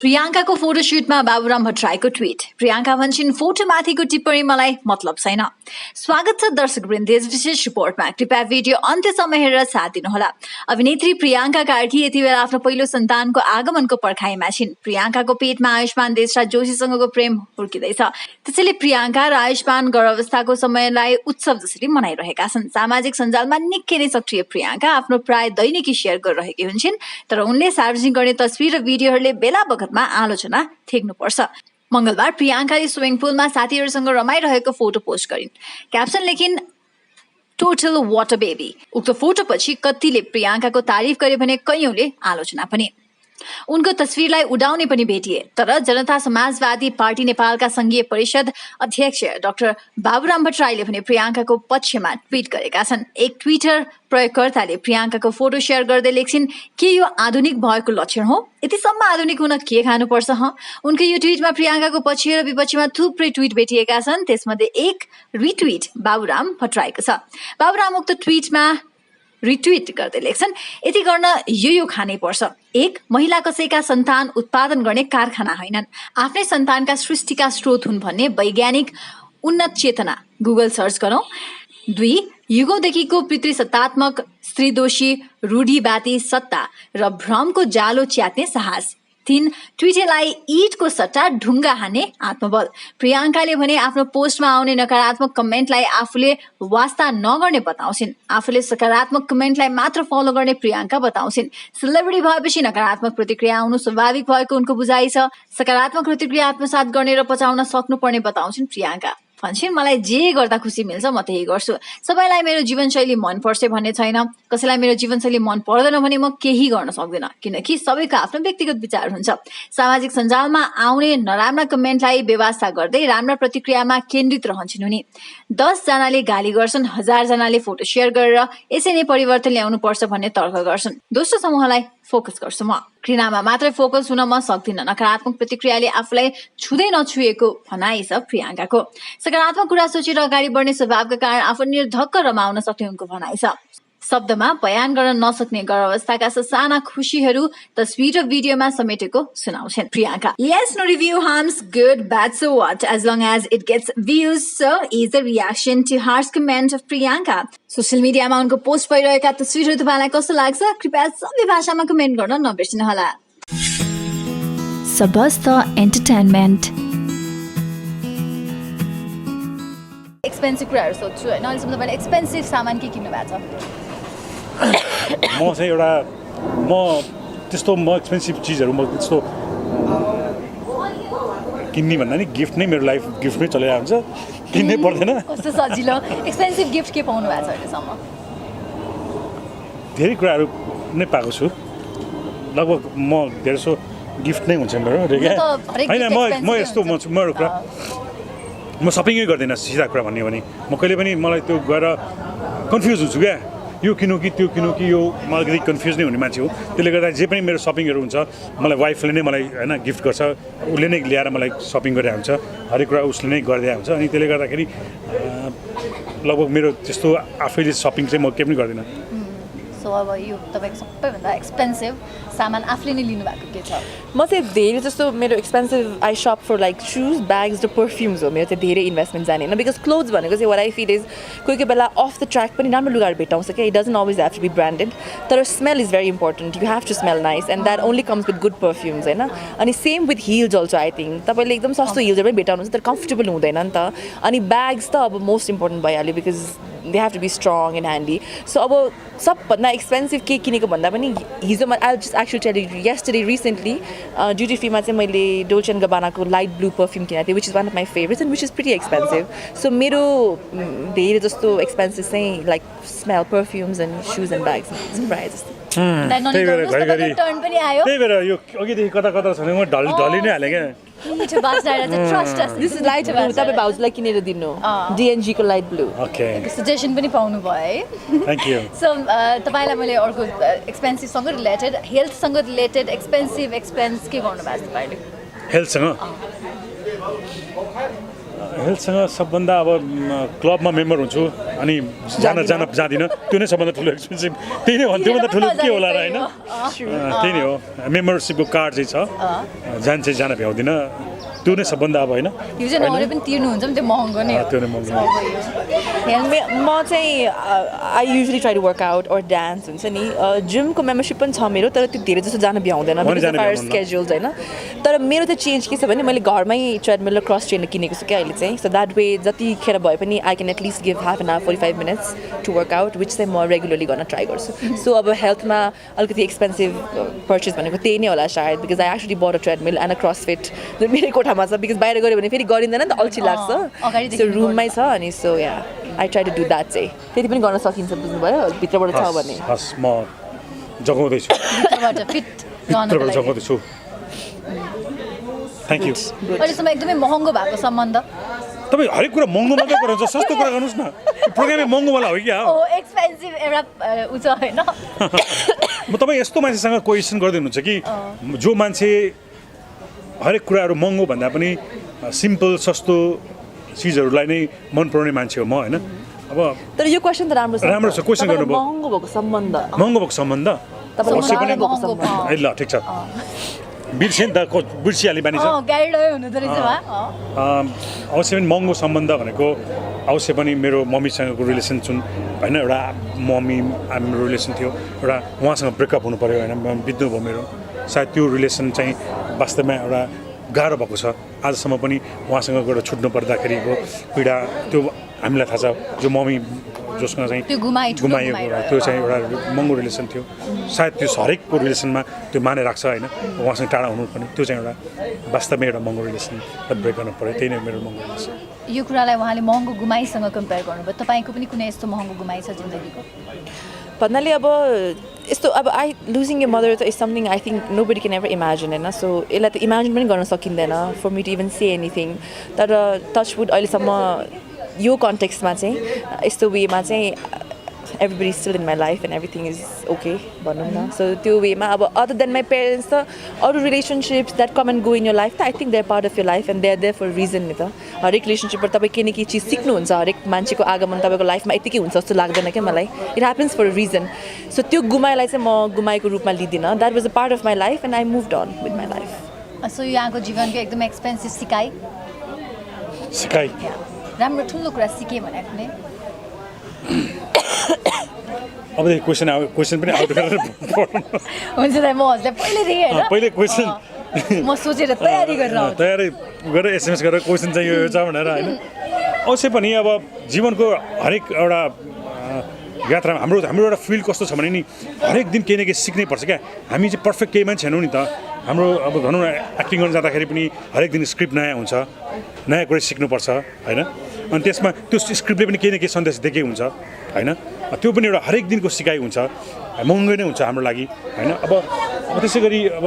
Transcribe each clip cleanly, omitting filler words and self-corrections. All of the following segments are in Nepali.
प्रियङ्काको फोटोसुटमा बाबुराम भट्टराईको ट्विट। प्रियङ्का भन्छन् फोटोमाथिको टिप्पणी मलाई मतलब छैन। स्वागत छ दर्शकवृन्द यस विशेष रिपोर्टमा। कृपया भिडियो अन्त्यसम्म हेरेर साथ दिनुहोला। अभिनेत्री प्रियङ्का कार्की यति बेला आफ्नो पहिलो सन्तानको आगमनको पर्खाइमा छिन्। प्रियङ्काको पेटमा आयुष्मान देशराज जोशीसँगको प्रेम हुर्किँदैछ। त्यसैले प्रियङ्का र आयुष्मान गर्भावस्थाको समयलाई उत्सव जसरी मनाइरहेका छन्। सामाजिक सञ्जालमा निकै नै सक्रिय प्रियङ्का आफ्नो प्राय दैनिकी सेयर गरिरहेकी हुन्छन्। तर उनले सार्वजनिक गर्ने तस्बिर र भिडियोहरूले बेला बखतमा आलोचना थेग्नुपर्छ। मंगलबार प्रियङ्काले स्विमिङ पुलमा साथीहरूसँग रमाइरहेको फोटो पोस्ट गरिन्। क्याप्सन लेखिन् टोटल वाटर बेबी। उक्त फोटोपछि कतिले प्रियङ्काको तारिफ गरे भने कैयौंले आलोचना पनि। उनको तस्विरलाई उडाउने पनि भेटिए। तर जनता समाजवादी पार्टी नेपालका संघीय परिषद अध्यक्ष डाक्टर बाबुराम भट्टराईले भने प्रियङ्काको पक्षमा ट्विट गरेका छन्। एक ट्विटर प्रयोगकर्ताले प्रियङ्काको फोटो सेयर गर्दै लेख्छिन्, के यो आधुनिक भएको लक्षण हो? यतिसम्म आधुनिक हुन के खानुपर्छ? उनको यो ट्विटमा प्रियङ्काको पक्ष र विपक्षमा थुप्रै ट्विट भेटिएका छन्। त्यसमध्ये एक रिट्विट बाबुराम भट्टराईको छ। बाबुराम उक्त ट्विटमा रिट्विट गर्दै लेख्छन्, यति गर्न यो खानै पर्छ। एक, महिला कसैका सन्तान उत्पादन गर्ने कारखाना होइनन्, आफ्नै सन्तानका सृष्टिका स्रोत हुन् भन्ने वैज्ञानिक उन्नत चेतना। गुगल सर्च गरौँ। 2, युगौंदेखिको पितृसत्तात्मक स्त्रीदोषी रूढिवादी सत्ता र भ्रमको जालो च्यात्ने साहस। 3, ट्विटरलाई ईटको सट्टा ढुङ्गा हान्ने आत्मबल। प्रियङ्काले भने आफ्नो पोस्टमा आउने नकारात्मक कमेन्टलाई आफूले वास्ता नगर्ने बताउँछिन्। आफूले सकारात्मक कमेन्टलाई मात्र फलो गर्ने प्रियङ्का बताउँछिन्। सेलिब्रिटी भएपछि नकारात्मक प्रतिक्रिया आउनु स्वाभाविक भएको उनको बुझाइ छ। सकारात्मक प्रतिक्रिया आत्मसात गर्ने र पचाउन सक्नुपर्ने बताउँछिन् प्रियङ्का। भन्छन्, मलाई जे गर्दा खुसी मिल्छ म त्यही गर्छु। सबैलाई मेरो जीवनशैली मन पर्छ भन्ने छैन। कसैलाई मेरो जीवनशैली मन पर्दैन भने म केही गर्न सक्दिनँ, किनकि सबैको आफ्नो व्यक्तिगत विचार हुन्छ। सामाजिक सञ्जालमा आउने नराम्रा कमेन्टलाई बेवास्ता गर्दै राम्रा प्रतिक्रियामा केन्द्रित रहन्छन् उनी। 10 जनाले गाली गर्छन्, 1000 जनाले फोटो सेयर गरेर यसै नै परिवर्तन ल्याउनु पर्छ भन्ने तर्क गर्छन्। दोस्रो समूहलाई फोकस गर्छु म। घृणामा मात्रै फोकस हुन म सक्दिनँ। नकारात्मक प्रतिक्रियाले आफूलाई छुँदै नछुएको भनाइ छ प्रियङ्काको। सकारात्मक कुरा सोचेर अगाडि बढ्ने स्वभावका कारण आफू निर्धक्क रमाउन सक्ने उनको भनाइ छ। शब्दमा बयान गर्न नसक्ने गर्भावस्थाका साना खुशीहरू तस्बिर र भिडियोमा समेटेको सुनाउँछन् Priyanka. Yes, no review harms good, bad, so what? As long as it gets views, so is the reaction to harsh comment of Priyanka. Social मिडियामा उनको पोस्ट भइरहेका तस्बिरहरू तपाईँलाई कस्तो लाग्छ? कृपया सबै भाषामा कमेन्ट गर्न नबिर्सनुहोला। सबस्त एन्टरटेनमेन्ट। एक्सपेन्सिभ कुराहरू सोध्छु होइन। अहिलेसम्म तपाईँले एक्सपेन्सिभ सामान के किन्नु भएको छ? म चाहिँ म एक्सपेन्सिभ चिजहरू म त्यस्तो किन्ने भन्दा नि गिफ्ट नै मेरो लाइफ गिफ्टमै चलिरहेको हुन्छ, किन्नै पर्दैन। कस्तो सजिलो। एक्सपेन्सिभ गिफ्ट के पाउनु भएको छ अहिलेसम्म? धेरै कुराहरू नै पाएको छु। लगभग म धेरै सो गिफ्ट नै हुन्छ मेरो होइन। म यस्तो मेरो कुरा म सपिङै गर्दिनँ। सिधा कुरा भन्यो भने म कहिले पनि मलाई त्यो गएर कन्फ्युज हुन्छु क्या, यो किनौँ कि त्यो किनौँ कि यो मलाई अलिकति कन्फ्युज नै हुने मान्छे हो। त्यसले गर्दा जे पनि मेरो सपिङहरू हुन्छ मलाई वाइफले नै मलाई होइन गिफ्ट गर्छ, उसले नै ल्याएर मलाई सपिङ गरेर हुन्छ, हरेक कुरा उसले नै गरिदिएको हुन्छ। अनि त्यसले गर्दाखेरि लगभग मेरो त्यस्तो आफैले सपिङ चाहिँ म केही पनि गर्दिनँ। सो अब यो तपाईँको सबैभन्दा एक्सपेन्सिभ सामान आफूले नै लिनु भएको के छ? म चाहिँ धेरै जस्तो मेरो expensive I shop for like shoes, bags र पर्फ्युम्स हो मेरो चाहिँ धेरै इन्भेस्टमेन्ट जाने होइन। बिकज क्लोथ्स भनेको चाहिँ वाट आई फिल इज कोही कोही बेला अफ द ट्र्याक पनि राम्रो लुगाहरू भेटाउँछ क्या। It doesn't always have to be branded, तर smell is very important. You have to smell nice and that only comes with good perfumes होइन। अनि same with heels also I think तपाईँले एकदम सस्तो हिल्सहरू पनि भेटाउनुहुन्छ तर कम्फर्टेबल हुँदैन नि त। अनि ब्याग्स त अब मोस्ट इम्पोर्टेन्ट भइहाल्यो because they have to be strong and handy. So अब सबभन्दा एक्सपेन्सिभ के किनेको भन्दा पनि हिजोमा I just actually tell you yesterday recently duty free मा चाहिँ मैले Dolce & Gabbanaको लाइट ब्लू पर्फ्युम किनेको थिएँ which is one of my favorites and which is pretty expensive. So मेरो धेरै जस्तो एक्सपेन्सेस चाहिँ like smell, perfumes and shoes and bags प्रायः जस्तो। त्यही भएर यो अघिदेखि कता कता छ भने म ढली नै हालेँ क्या। This is light blue. तपाईँ भाउजूलाई किनेर दिनु DNG को लाइट ब्लू। ओके, सजेसन पनि पाउनु भयो है। Thank you. सो तपाईँलाई मैले अर्को एक्सपेन्सिभसँग रिलेटेड, हेल्थसँग रिलेटेड एक्सपेन्सिभ एक्सपेन्स के गर्नु भएको छ तपाईँले? हेल्थसँग सबभन्दा अब क्लबमा मेम्बर हुन्छु अनि जाँदिनँ त्यो नै सबभन्दा ठुलो एक्सपेन्सिभ त्यही नै हो त्योभन्दा ठुलो के होला र होइन त्यही नै हो मेम्बरसिपको कार्ड चाहिँ छ जान भ्याउँदिनँ त्यो नै सबभन्दा अब होइन यो चाहिँ नगरे पनि तिर्नुहुन्छ नि त्यो महँगो नै त्यो नै महँगो म चाहिँ I usually try to work out or dance हुन्छ नि जिमको मेम्बरसिप पनि छ मेरो तर त्यो धेरै जस्तो जान भ्याउँदैन स्केड्युल्स होइन तर मेरो त चेन्ज के छ भने मैले घरमै ट्रेडमिल र क्रस ट्रेनर किनेको छु क्या अहिले चाहिँ सो द्याट वे जतिखेर भए पनि I can at least give half an hour 45 minutes to work out which चाहिँ म रेगुलरली गर्न ट्राई गर्छु सो अब हेल्थमा अलिकति एक्सपेन्सिभ पर्चेस भनेको त्यही नै होला सायद because I actually but a treadmill and a cross fit मेरै कोठामा छ बिकज बाहिर गऱ्यो भने फेरि गरिँदैन नि त अल्छी लाग्छ सो रुममै छ अनि so yeah I try to do that चाहिँ त्यति पनि गर्न सकिन्छ बुझ्नुभयो भित्रबाट छ भने हस् म जगाउँदैछु भित्रबाट जगाउँदैछु थ्याङ्क यू अहिलेसम्म एकदमै महँगो भएको सम्बन्ध तपाईँ हरेक कुरा महँगो मात्रै गर्नुहुन्छ सस्तो कुरा गर्नुहोस् न प्रोग्रामै महँगोवाला हो क्या एक्सपेन्सिभ एउटा उ छ होइन म तपाईँ यस्तो मान्छेसँग क्वेसन गर्दै हुनुहुन्छ कि जो मान्छे हरेक कुराहरू महँगो भन्दा पनि सिम्पल सस्तो चिजहरूलाई नै मन पराउने मान्छे हो म होइन अब तर यो क्वेसन त राम्रो छ क्वेसन गर्नुभयो महँगो भएको सम्बन्ध अवश्य पनि ल ठिक छ बिर्सेँ नि त बिर्सिहाल्ने बानी छ अवश्य पनि महँगो सम्बन्ध भनेको अवश्य पनि मेरो मम्मीसँगको रिलेसन जुन होइन एउटा मम्मी हाम्रो रिलेसन थियो एउटा उहाँसँग ब्रेकअप हुनु पऱ्यो होइन बित्नु भयो मेरो सायद त्यो रिलेसन चाहिँ वास्तवमा एउटा गाह्रो भएको छ आजसम्म पनि उहाँसँग गएर छुट्नु पर्दाखेरिको पीडा त्यो हामीलाई थाहा छ जो मम्मी जसमा चाहिँ गुमाइएको त्यो चाहिँ एउटा महँगो रिलेसन थियो सायद त्यो हरेकको रिलेसनमा त्यो माने राख्छ होइन उहाँसँग टाढा हुनु पनि त्यो चाहिँ एउटा वास्तवमै एउटा महँगो रिलेसन ब्रेक गर्नु पऱ्यो त्यही नै मेरो महँगो रिलेसन यो कुरालाई उहाँले महँगो गुमाइसँग कम्पेयर गर्नुभयो तपाईँको पनि कुनै यस्तो महँगो गुमाइ छ जिन्दगीको भन्नाले अब यस्तो अब लुजिङ ए मदर त is something I think nobody can ever imagine होइन सो यसलाई त इमेजिन पनि गर्न सकिँदैन for me to even say anything तर टचवुड अहिलेसम्म यो कन्टेक्स्टमा चाहिँ यस्तो वेमा चाहिँ everybody is still in my life and everything is okay भनौँ न सो त्यो वेमा अब अदर देन माई पेरेन्ट्स त अरू relationships that come and go in your life त I think they are part of your life and they are there for reason नि त हरेक रिलेसनसिपबाट तपाईँ केही न केही चिज सिक्नुहुन्छ हरेक मान्छेको आगमन तपाईँको लाइफमा यतिकै हुन्छ जस्तो लाग्दैन क्या मलाई it happens for a reason so त्यो गुमाइलाई चाहिँ म गुमाएको रूपमा लिँदिनँ that was a part of my life and I moved on with my life so यहाँको जीवनको एकदम एक्सपेन्सिभ सिकाइ राम्रो ठुलो कुरा सिकेँ भनेको नै अब क्वेसन पनि आउट गरेर हुन्छ त म हजुरलाई पहिलेदेखि होइन पहिले क्वेसन म सोचेर तयारी गरेर एसएमएस गरेर क्वेसन चाहिँ यो छ भनेर होइन अवश्य पनि अब जीवनको हरेक एउटा यात्रामा हाम्रो एउटा फिल्ड कस्तो छ भने नि हरेक दिन केही न केही सिक्नै पर्छ क्या हामी चाहिँ पर्फेक्ट केही मान्छे छैनौँ नि त हाम्रो अब भनौँ न एक्टिङ गर्न जाँदाखेरि पनि हरेक दिन स्क्रिप्ट नयाँ हुन्छ नयाँ कुरा सिक्नुपर्छ होइन अनि त्यसमा त्यो स्क्रिप्टले पनि केही न केही सन्देश दिएकै हुन्छ होइन त्यो पनि एउटा हरेक दिनको सिकाइ हुन्छ महँगो नै हुन्छ हाम्रो लागि होइन अब त्यसै गरी अब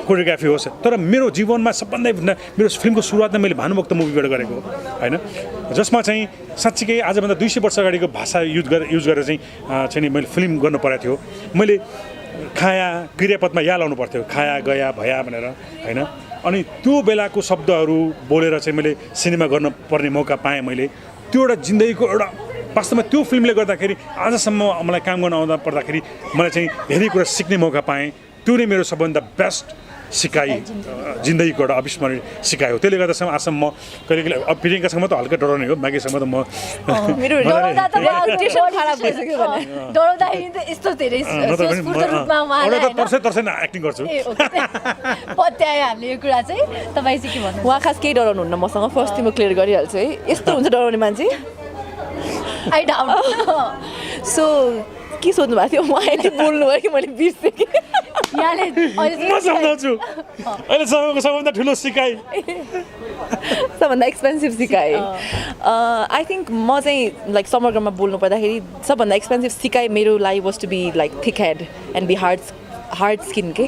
कोरियोग्राफी होस् तर मेरो जीवनमा सबभन्दा मेरो फिल्मको सुरुवात नै मैले भानुभक्त मुभीबाट गरेको होइन जसमा चाहिँ साँच्चीकै आजभन्दा 200 वर्ष अगाडिको भाषा युज गरेर चाहिँ मैले फिल्म गर्नु परेको थियो मैले खाया क्रियापदमा या लाउनु पर्थ्यो खाया गया भया भनेर होइन अनि त्यो बेलाको शब्दहरू बोलेर चाहिँ मैले सिनेमा गर्न पर्ने मौका पाएँ मैले त्यो एउटा जिन्दगीको एउटा वास्तवमा त्यो फिल्मले गर्दाखेरि आजसम्म मलाई काम गर्न आउँदा पर्दाखेरि मलाई चाहिँ धेरै कुरा सिक्ने मौका पाएँ त्यो नै मेरो सबभन्दा बेस्ट सिकाइ जिन्दगीको एउटा अविस्मरणीय सिकाइ हो त्यसले गर्दासम्म आजसम्म म कहिले कहिले अब प्रियङ्कासँग त हल्का डराउने हो बाँकीसँग त म एक्टिङ गर्छु उहाँ खास केही डराउनुहुन्न मसँग फर्स्ट म क्लियर गरिहाल्छु है यस्तो हुन्छ डराउने मान्छे सो के सोध्नु भएको थियो उहाँ यति बोल्नु भयो कि मैले बिर्सेँ कि म सम्झाउँछु अहिलेसम्मको सबभन्दा ठुलो सिकाइ सबभन्दा एक्सपेन्सिभ सिकाइ आई थिङ्क म चाहिँ लाइक समग्रमा बोल्नु पर्दाखेरि सबभन्दा एक्सपेन्सिभ सिकाइ मेरो life was to be like thick head and be hard hard skin के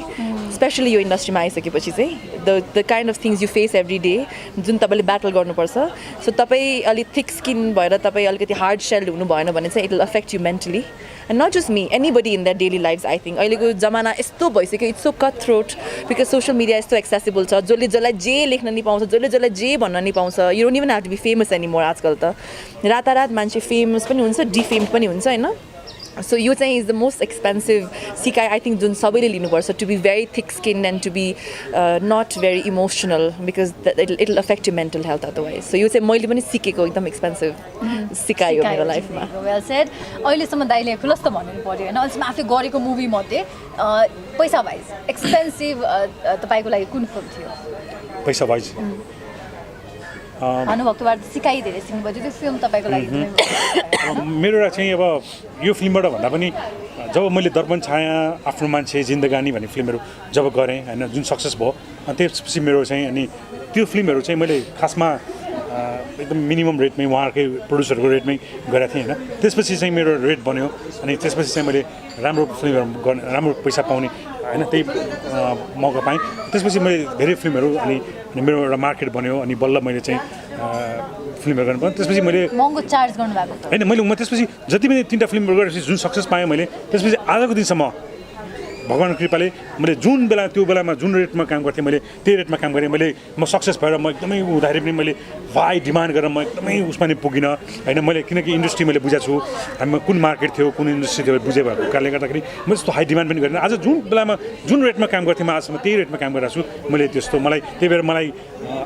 स्पेसली यो इन्डस्ट्रीमा आइसकेपछि चाहिँ the kind of things you face every day जुन तपाईँले ब्याटल गर्नुपर्छ सो तपाईँ अलिक थिक स्किन भएर तपाईँ अलिकति हार्ड सेल्ड हुनु भएन भने चाहिँ it will affect you mentally and not just me anybody in that daily life I think अहिलेको जमाना यस्तो भइसक्यो it's so cut throat because social media यस्तो एक्सेसिबल छ जसले जसलाई जे लेख्न नि पाउँछ जसले जसलाई जे भन्न नि पाउँछ you don't even have to be famous any more आजकल त रातारात मान्छे फेमस पनि हुन्छ डिफेम्ड पनि हुन्छ होइन सो यो चाहिँ इज द मोस्ट एक्सपेन्सिभ सिकाइ आई थिङ्क जुन सबैले लिनुपर्छ to be very thick skin and to be not very emotional because it will affect you mental health otherwise so यो चाहिँ मैले पनि सिकेको एकदम एक्सपेन्सिभ सिकाइ हो मेरो लाइफमा वेल सेड अहिलेसम्म दाइले खुलस्त भन्नु पऱ्यो होइन अहिलेसम्म आफूले गरेको मुभीमध्ये पैसा वाइज एक्सपेन्सिभ तपाईँको लागि कुन फिल्म थियो पैसा वाइज भानुभक्तबाट सिकाइ धेरै सिक्नुभयो त्यो फिल्म तपाईँको लागि मेरो चाहिँ अब यो फिल्मबाट भन्दा पनि जब मैले दर्पण छाया आफ्नो मान्छे जिन्दगानी भन्ने फिल्महरू जब गरेँ होइन जुन सक्सेस भयो अनि त्यसपछि मेरो चाहिँ अनि त्यो फिल्महरू चाहिँ मैले खासमा एकदम मिनिमम रेटमै उहाँहरूकै प्रड्युसरको रेटमै गरेको थिएँ होइन त्यसपछि चाहिँ मेरो रेट बन्यो अनि त्यसपछि चाहिँ मैले राम्रो फिल्महरू गर्ने राम्रो पैसा पाउने होइन त्यही मौका पाएँ त्यसपछि मैले धेरै फिल्महरू अनि मेरो एउटा मार्केट बन्यो अनि बल्ल मैले चाहिँ फिल्महरू गर्नु पर्यो त्यसपछि मैले महँगो चार्ज गर्नुभएको होइन म त्यसपछि जति पनि 3टा फिल्महरू गरेपछि जुन सक्सेस पाएँ मैले त्यसपछि आजको दिनसम्म भगवान्को कृपाले मैले जुन बेला त्यो बेलामा जुन रेटमा काम गर्थेँ मैले त्यही रेटमा काम गरेँ मैले म सक्सेस भएर म एकदमै हुँदाखेरि पनि मैले हाई डिमान्ड गरेर म एकदमै उसमा नि पुगिनँ होइन मैले किनकि इन्डस्ट्री मैले बुझेको छु हामीमा कुन मार्केट थियो कुन इन्डस्ट्री थियो बुझे भएको कारणले गर्दाखेरि मैले त्यस्तो हाई डिमान्ड पनि गरेन आज जुन बेलामा जुन रेटमा काम गर्थेँ म आजसम्म त्यही रेटमा काम गरिरहेको छु मैले त्यस्तो मलाई त्यही भएर मलाई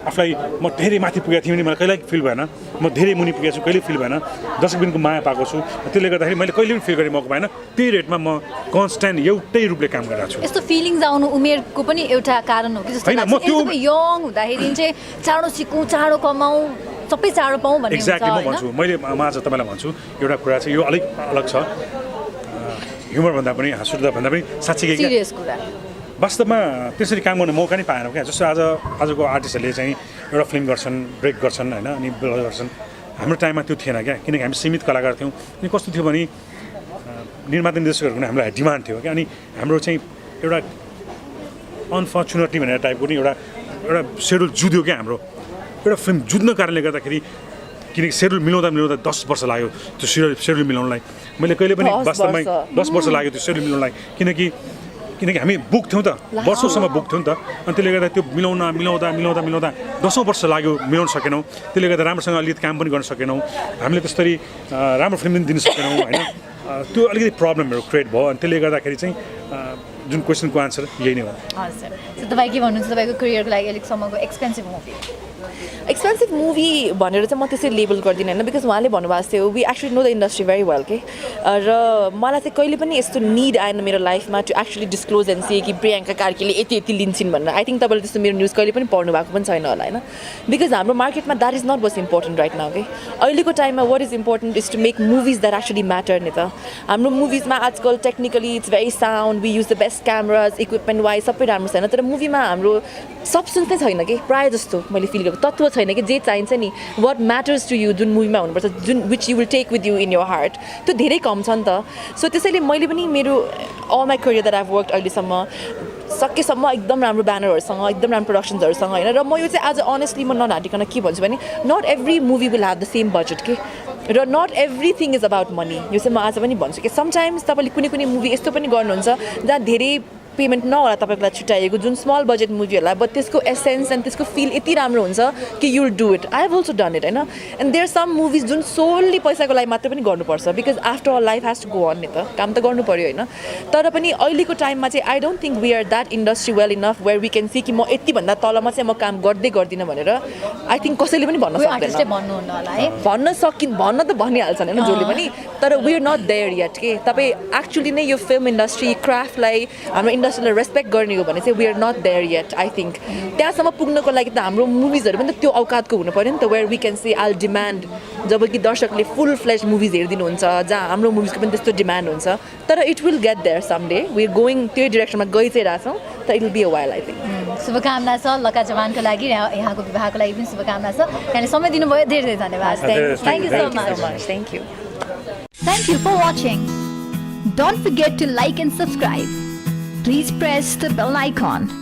आफूलाई म धेरै माथि पुगेको थिएँ भने मलाई कहिल्यै फिल भएन म धेरै मुनि पुगेको छु कहिले फिल भएन दर्शकबिनको माया पाएको छु त्यसले गर्दाखेरि मैले कहिले पनि फिल गर्ने मौका पाएन त्यही रेटमा म कन्सट्यान्ट एउटै रूपले काम गरिरहेको छु यस्तो फिलिङ्स आउनु उमेरको पनि एउटा कारण हो कि जस्तो लाग्छ यङ हुँदाखेरि चाहिँ चाँडो सिकौँ चाँडो कमाउँ सबै चाँडो पाउँ भन्ने एक्ज्याक्टली म भन्छु मैले आज तपाईँलाई भन्छु एउटा कुरा चाहिँ यो अलिक अलग छ ह्युमर भन्दा पनि हाँसुर्दा भन्दा पनि साँच्चै सिरियस कुरा वास्तवमा त्यसरी काम गर्ने मौका नै पाएन क्या जस्तो आजको आर्टिस्टहरूले चाहिँ एउटा फिल्म गर्छन् ब्रेक गर्छन् होइन अनि गर्छन् हाम्रो टाइममा त्यो थिएन क्या किनकि हामी सीमित कलाकार थियौँ अनि कस्तो थियो भने निर्माता निर्देशकहरूको पनि हामीलाई डिमान्ड थियो क्या अनि हाम्रो चाहिँ एउटा अनफर्चुनेटली भनेर टाइपको नि एउटा सेड्युल जुध्यो क्या हाम्रो एउटा फिल्म जुझ्न कारणले गर्दाखेरि किनकि सेड्युल मिलाउँदा 10 वर्ष लाग्यो त्यो सेड्युल मिलाउनलाई मैले कहिले पनि वास्तवमै 10 वर्ष लाग्यो त्यो सेड्युल मिलाउनलाई किनकि हामी बुक थियौँ त वर्षौँसम्म बुक थियौँ नि त अनि त्यसले गर्दा त्यो मिलाउँदा 10औँ वर्ष लाग्यो मिलाउन सकेनौँ त्यसले गर्दा राम्रोसँग अलिकति काम पनि गर्न सकेनौँ हामीले त्यसरी राम्रो फिल्म पनि दिन सकेनौँ होइन त्यो अलिकति प्रब्लमहरू क्रिएट भयो अनि त्यसले गर्दाखेरि चाहिँ जुन क्वेसनको आन्सर यही नै हो हजुर तपाईँ के भन्नुहुन्छ तपाईँको करियरको लागि अलिकसम्मको एक्सपेन्सिभ मुभी भनेर चाहिँ म त्यसरी लेबल गर्दिनँ होइन बिकज उहाँले भन्नुभएको थियो we actually know the industry very well के र मलाई चाहिँ कहिले पनि यस्तो निड आएन मेरो लाइफमा to actually disclose and say कि प्रियङ्का कार्कीले यति लिन्छन् भनेर आई थिङ्क तपाईँले त्यस्तो मेरो न्युज कहिले पनि पढ्नु भएको पनि छैन होला होइन बिकज हाम्रो मार्केटमा that is not was important right now के अहिलेको टाइममा what is important is to make movies that actually matter नि त हाम्रो मुभिजमा आजकल technically it's very sound we use the best cameras equipment wise सबै राम्रो छैन तर मुभीमा हाम्रो सब्सटेन्स नै छैन कि प्रायः जस्तो मैले फिल गरेको तत्त्व छैन कि जे चाहिन्छ नि वाट म्याटर्स टु यु जुन मुभीमा हुनुपर्छ जुन which you will take with you in your heart त्यो धेरै कम छ नि त सो त्यसैले मैले पनि मेरो all my career that I've work अहिलेसम्म सकेसम्म एकदम राम्रो ब्यानरहरूसँग एकदम राम्रो प्रडक्सन्सहरूसँग होइन र म यो चाहिँ आज अनेस्टली म नढाँटिकन के भन्छु भने not every movie will have the same budget के र not everything is about money यो चाहिँ म आज पनि भन्छु कि समटाइम्स तपाईँले कुनै मुभी यस्तो पनि गर्नुहुन्छ जहाँ धेरै पेमेन्ट नहोला तपाईँको लागि छुट्याइएको जुन स्मल बजेट मुभीहरूलाई बट त्यसको एसेन्स एन्ड त्यसको फिल यति राम्रो हुन्छ कि you'll do it I have also done it होइन एन्ड देयर सम मुभिज जुन सोल्ली पैसाको लागि मात्रै पनि गर्नुपर्छ because after all life has to go on नि त काम त गर्नु पऱ्यो होइन तर पनि अहिलेको टाइममा चाहिँ I don't think we are that industry well enough where we can see कि म यतिभन्दा तलमा चाहिँ म काम गर्दिनँ भनेर आई थिङ्क कसैले पनि भन्न सक्दैन भन्न त भनिहाल्छन् होइन जसले पनि तर we are not there yet के तपाईँ एक्चुली नै यो फिल्म इन्डस्ट्री क्राफ्टलाई हाम्रो इन्डस्ट्रीलाई रेस्पेक्ट गर्ने हो भने चाहिँ we are not there yet I think त्यहाँसम्म पुग्नको लागि त हाम्रो मुभिजहरू पनि त त्यो औकातको हुनु पऱ्यो नि त where we can see all demand जब कि दर्शकले फुल फ्लेज मुभिज हेरिदिनुहुन्छ जहाँ हाम्रो मुभिजको पनि त्यस्तो डिमान्ड हुन्छ तर it will get there some day we are going त्यो डिरेक्सनमा गइ चाहिँ रहेछौँ त it will be a while I think शुभकामना छ लका जवानको लागि यहाँको विवाहको लागि पनि शुभकामना छ यहाँले समय दिनुभयो धेरै धेरै धन्यवाद thank you so much thank you Thank you for watching. Don't forget to like and subscribe. Please press the bell icon